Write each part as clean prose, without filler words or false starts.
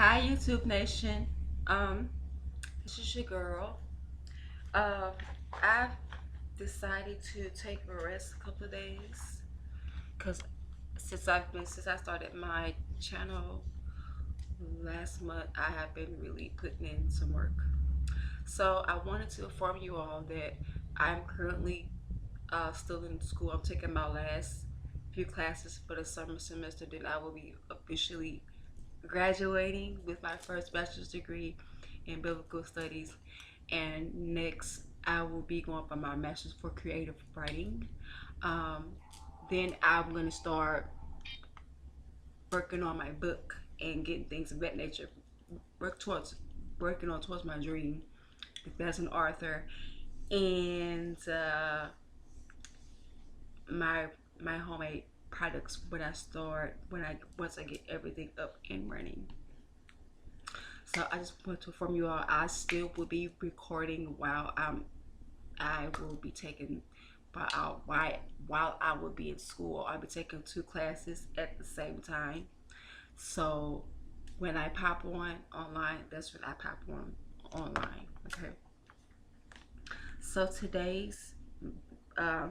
Hi YouTube Nation. Um, this is your girl. Uh, I've decided to take a rest a couple of days because since I started my channel last month, I have been really putting in some work. So I wanted to inform you all that I'm currently still in school. I'm taking my last few classes for the summer semester. Then I will be officially graduating with my first bachelor's degree in biblical studies, and next I will be going for my master's for creative writing. Um, then I'm going to start working on my book and getting things of that nature. Work towards working on towards my dream as an author, and my my homemade products when I start when I once I get everything up and running. So I just want to inform you all, I still will be recording while I will be taking while I will be in school. I'll be taking two classes at the same time. So when I pop on online, that's when I pop on online. Okay. So uh,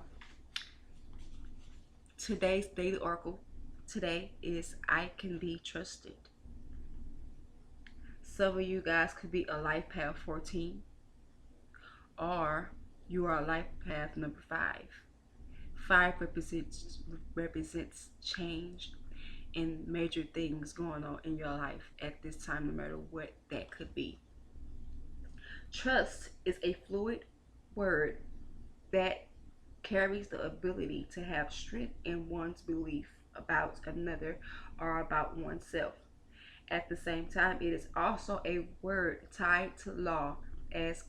today's daily oracle today is I can be trusted. Some of you guys could be a life path 14, or you are life path number 5. 5 represents change and major things going on in your life at this time, no matter what that could be. Trust is a fluid word that carries the ability to have strength in one's belief about another or about oneself. At the same time, it is also a word tied to law, as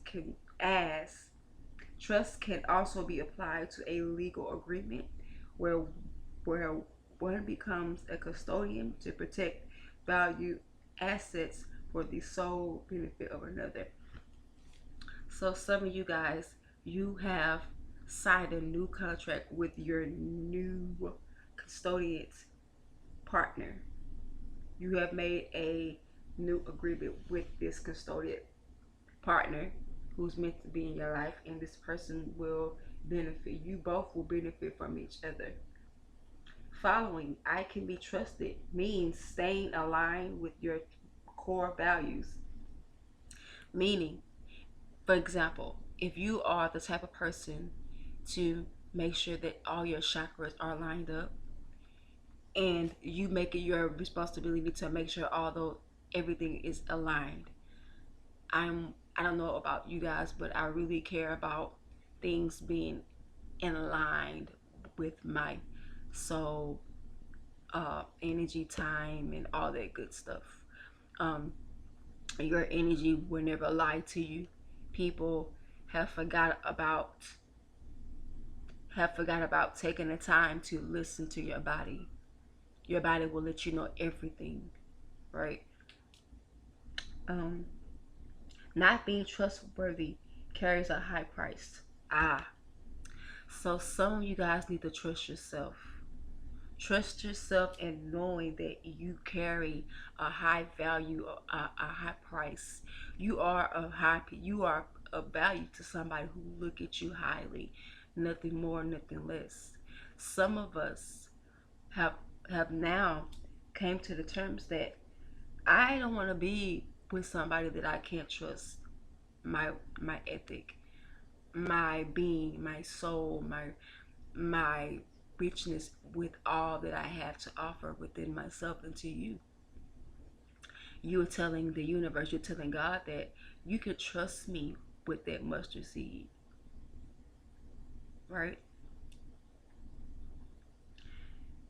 trust can also be applied to a legal agreement where where one becomes a custodian to protect valued assets for the sole benefit of another. So some of you guys, you have signed a new contract with your new custodian partner. You have made a new agreement with this custodian partner who's meant to be in your life, and this person will benefit. You both will benefit from each other. Following I can be trusted means staying aligned with your core values. Meaning, for example, if you are the type of person to make sure that all your chakras are lined up, and you make it your responsibility to make sure although everything is aligned. I don't know about you guys, but I really care about things being in line with my soul, energy, time, and all that good stuff. Um, your energy will never lie to you. People have forgot about taking the time to listen to your body. Your body will let you know everything, right? Um, Not being trustworthy carries a high price. So some of you guys need to trust yourself. Trust yourself in knowing that you carry a high value, a high price. You are a value to somebody who look at you highly, nothing more, nothing less. Some of us have now came to the terms that I don't want to be with somebody that I can't trust my ethic, my being, my soul, my richness with all that I have to offer within myself and to you. You're telling the universe, you're telling God that you can trust me with that mustard seed, right?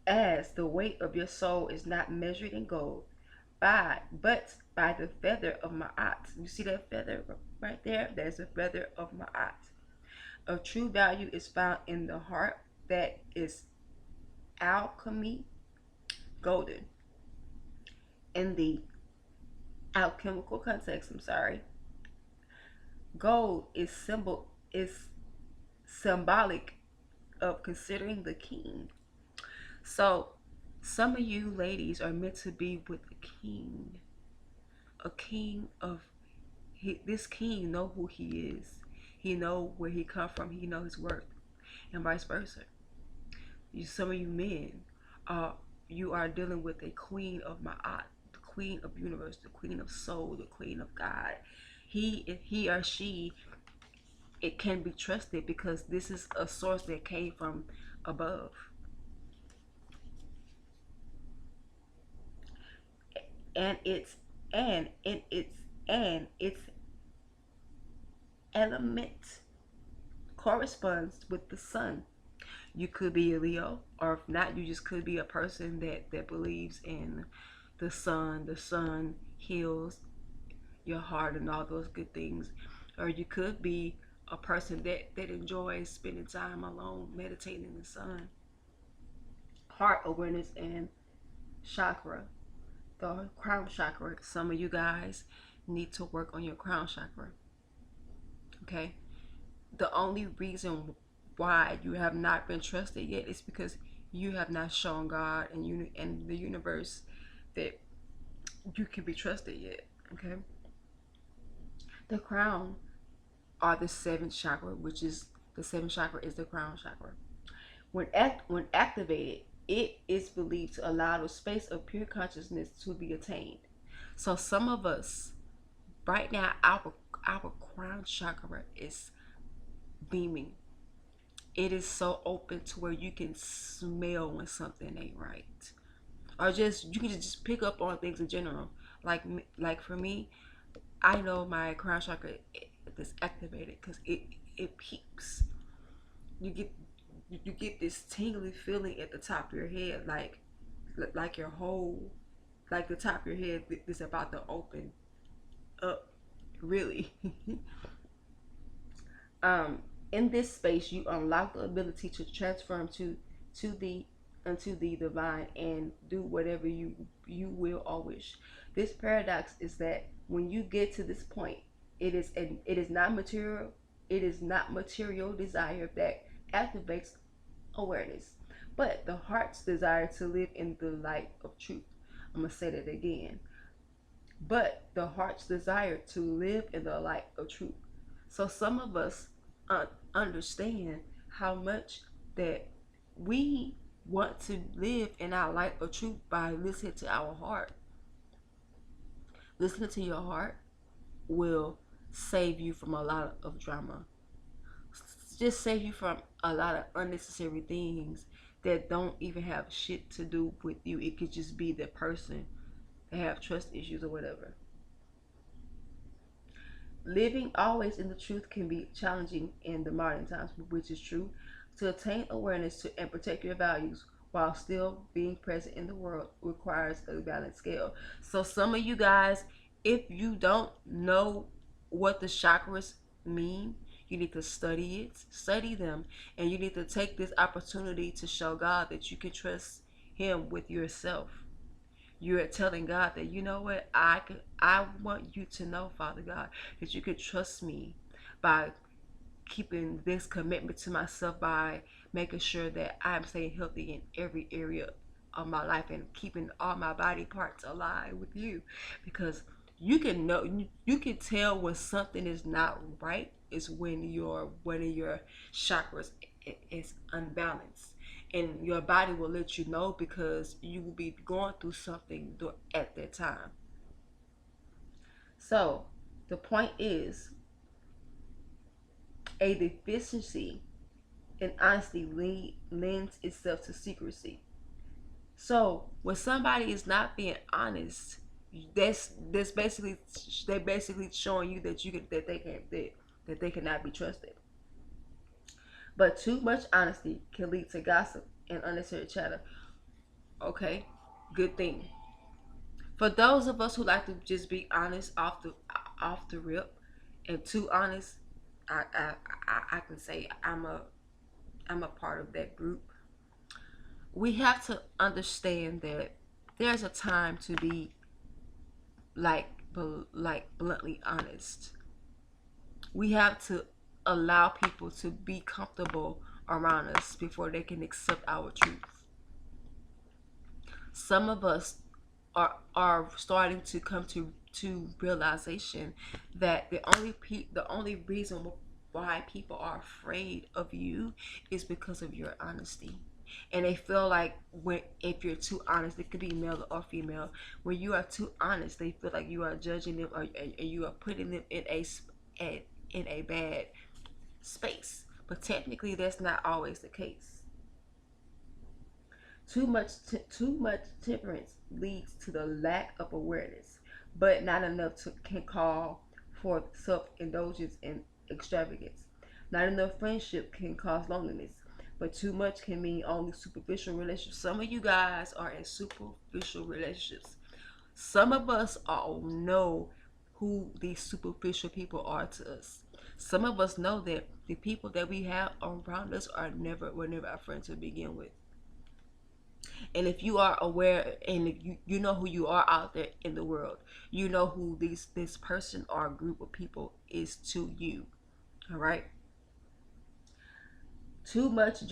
As the weight of your soul is not measured in gold, but by the feather of my ox. You see that feather right there? There's a feather of my ox. A true value is found in the heart that is alchemy golden. In the alchemical context, gold is symbolic of considering the king. So some of you ladies are meant to be with the king. a king of this king know who he is. He know where he come from. He know his worth, and vice versa. Some of you men, you are dealing with a queen of Ma'at, the queen of universe, the queen of soul, the queen of God. He or she, it can be trusted because this is a source that came from above, and its element corresponds with the sun. You could be a Leo, or if not, you just could be a person that believes in the sun. The sun heals your heart and all those good things. Or you could be a person that enjoys spending time alone, meditating in the sun. Heart awareness and chakra, the crown chakra. Some of you guys need to work on your crown chakra. Okay? The only reason why you have not been trusted yet is because you have not shown God and the universe that you can be trusted yet. Okay? The crown are the seventh chakra, which is the seventh chakra is the crown chakra. When activated, it is believed to allow the space of pure consciousness to be attained. So some of us right now, our crown chakra is beaming. It is so open to where you can smell when something ain't right, or just you can just pick up on things in general. Like for me, I know my crown chakra is activated because it peaks. You get you get this tingly feeling at the top of your head, like your whole, like the top of your head is about to open up, really. um, in this space, you unlock the ability to transform to the unto the divine and do whatever you will or wish. This paradox is that when you get to this point, it is not material. It is not material desire that activates awareness, but the heart's desire to live in the light of truth. I'm gonna say that again. But the heart's desire to live in the light of truth. So some of us understand how much that we want to live in our light of truth by listening to our heart. Listening to your heart will save you from a lot of drama. Just save you from a lot of unnecessary things that don't even have shit to do with you. It could just be the person that have trust issues or whatever. Living always in the truth can be challenging in the modern times, which is true. To attain awareness to and protect your values while still being present in the world requires a balanced scale. So some of you guys, if you don't know what the chakras mean, you need to study them, and you need to take this opportunity to show God that you can trust Him with yourself. You're telling God that, you know what, I want you to know, Father God, that you can trust me by keeping this commitment to myself, by making sure that I'm staying healthy in every area of my life and keeping all my body parts alive with you. Because you can know, you can tell when something is not right is when one of your chakras is unbalanced, and your body will let you know because you will be going through something at that time. So the point is, a deficiency in honesty lends itself to secrecy. So when somebody is not being honest, that's basically, they basically showing you that that they cannot be trusted. But too much honesty can lead to gossip and unnecessary chatter. Okay, good thing. For those of us who like to just be honest off the rip, and too honest, I can say I'm a part of that group. We have to understand that there's a time to be like bluntly honest. We have to allow people to be comfortable around us before they can accept our truth. Some of us are starting to come to realization that the only reason why people are afraid of you is because of your honesty. And they feel like when if you're too honest, it could be male or female. When you are too honest, they feel like you are judging them, or and you are putting them in in a bad space. But technically, that's not always the case. Too much temperance leads to the lack of awareness, but not enough can call for self-indulgence and extravagance. Not enough friendship can cause loneliness, but too much can mean only superficial relationships. Some of you guys are in superficial relationships. Some of us all know who these superficial people are to us. Some of us know that the people that we have around us were never our friends to begin with. And if you are aware, and if you know who you are out there in the world, you know who this person or group of people is to you. All right. Too much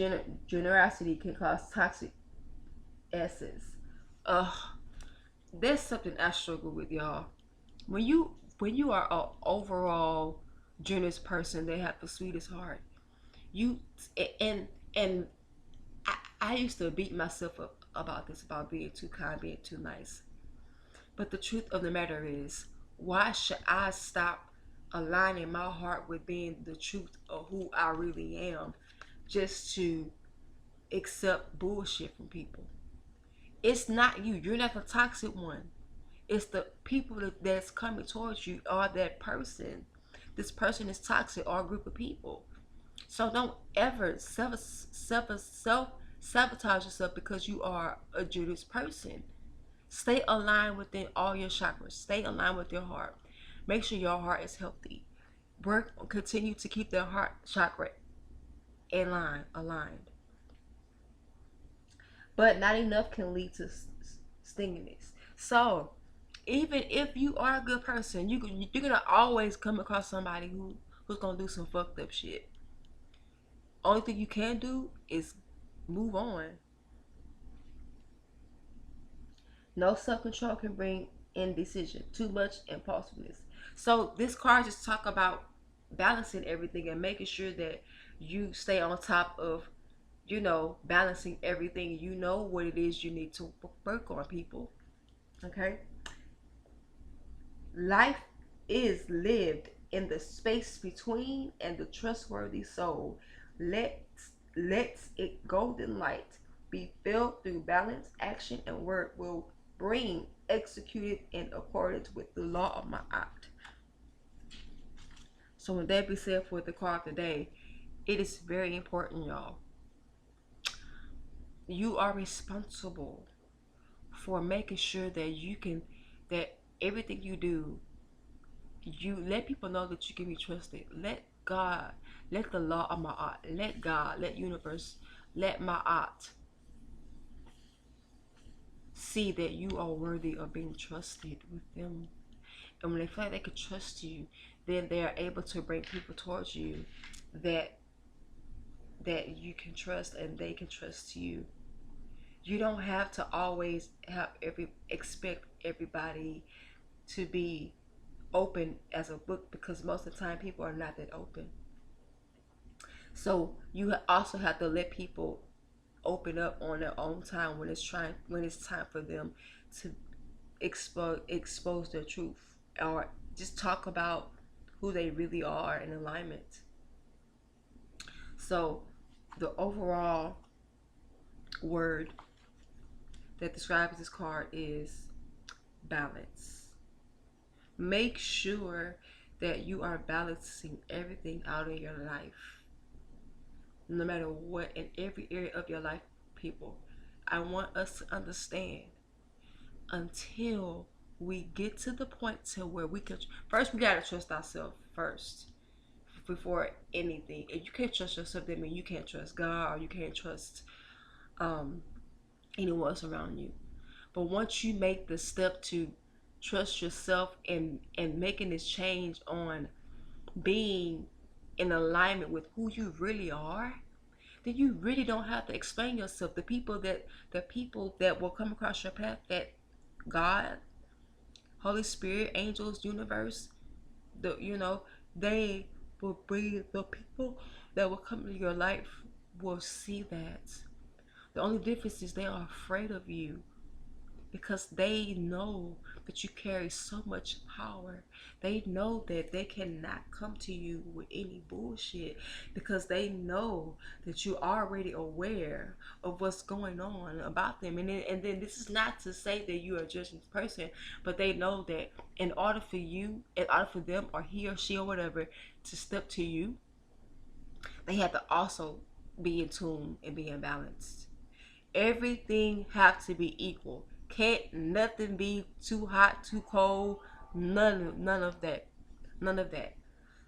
generosity can cause toxic essence. Ugh, that's something I struggle with, y'all. When you are an overall generous person, they have the sweetest heart. You and I used to beat myself up about this, about being too kind, being too nice. But the truth of the matter is, why should I stop aligning my heart with being the truth of who I really am just to accept bullshit from people? It's not you. You're not the toxic one. It's the people that's coming towards you, or that person. This person is toxic, or a group of people. So don't ever self sabotage yourself because you are a Judas person. Stay aligned within all your chakras. Stay aligned with your heart. Make sure your heart is healthy. Continue to keep the heart chakra aligned. But not enough can lead to stinginess. So even if you are a good person, you're gonna always come across somebody who's gonna do some fucked up shit. Only thing you can do is move on. No self-control can bring indecision, too much impulsiveness. So this card just talk about balancing everything and making sure that you stay on top of, balancing everything. You know what it is you need to work on, people. Okay? Life is lived in the space between, and the trustworthy soul lets it golden light be filled through balance, action, and word will bring executed in accordance with the law of my act. So when that be said for the card today, it is very important, y'all. You are responsible for making sure that everything you do, you let people know that you can be trusted. Let God, let the law of my art, let God, let universe, let my art see that you are worthy of being trusted with them. And when they feel like they can trust you, then they are able to bring people towards you that you can trust, and they can trust you. You don't have to always expect everybody to be open as a book, because most of the time people are not that open. So you also have to let people open up on their own time when it's time for them to expose their truth, or just talk about who they really are in alignment. So the overall word that describes this card is balance. Make sure that you are balancing everything out in your life, no matter what, in every area of your life, people. I want us to understand, until we get to the point to where we can, first we gotta trust ourselves first before anything. If you can't trust yourself, that means you can't trust God, or you can't trust anyone else around you. But once you make the step to trust yourself, and making this change on being in alignment with who you really are, then you really don't have to explain yourself. The people that will come across your path, that God, Holy Spirit, angels, universe, they will bring the people that will come into your life will see that. The only difference is they are afraid of you because they know that you carry so much power. They know that they cannot come to you with any bullshit because they know that you're already aware of what's going on about them. And then this is not to say that you are judging this person, but they know that in order for them or he or she or whatever to step to you, they have to also be in tune and be in balance. Everything have to be equal. Can't nothing be too hot, too cold. None of that. None of that.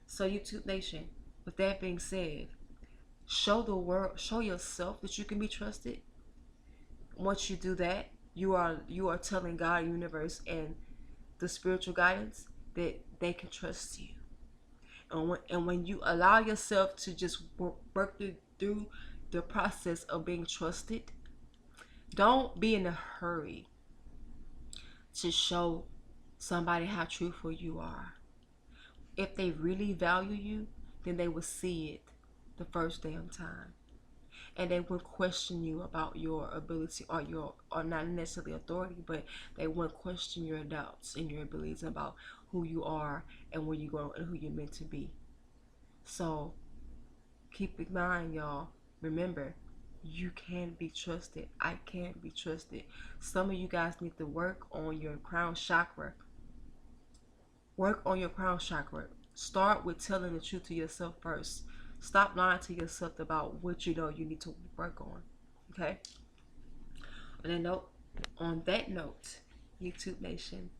So YouTube Nation, with that being said, show the world, show yourself that you can be trusted. Once you do that, you are telling God, universe, and the spiritual guidance that they can trust you. And when you allow yourself to just work through the process of being trusted, don't be in a hurry to show somebody how truthful you are. If they really value you, then they will see it the first damn time. And they won't question you about your ability or not necessarily authority, but they won't question your doubts and your abilities about who you are and where you go and who you're meant to be. So keep in mind, y'all, remember, you can be trusted. I can be trusted. Some of you guys need to work on your crown chakra. Work on your crown chakra. Start with telling the truth to yourself first. Stop lying to yourself about what you know you need to work on. Okay? On that note, YouTube Nation,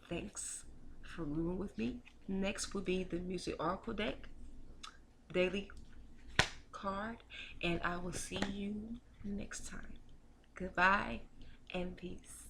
thanks for rooming with me. Next will be the Music Oracle deck, daily card, and I will see you next time. Goodbye and peace.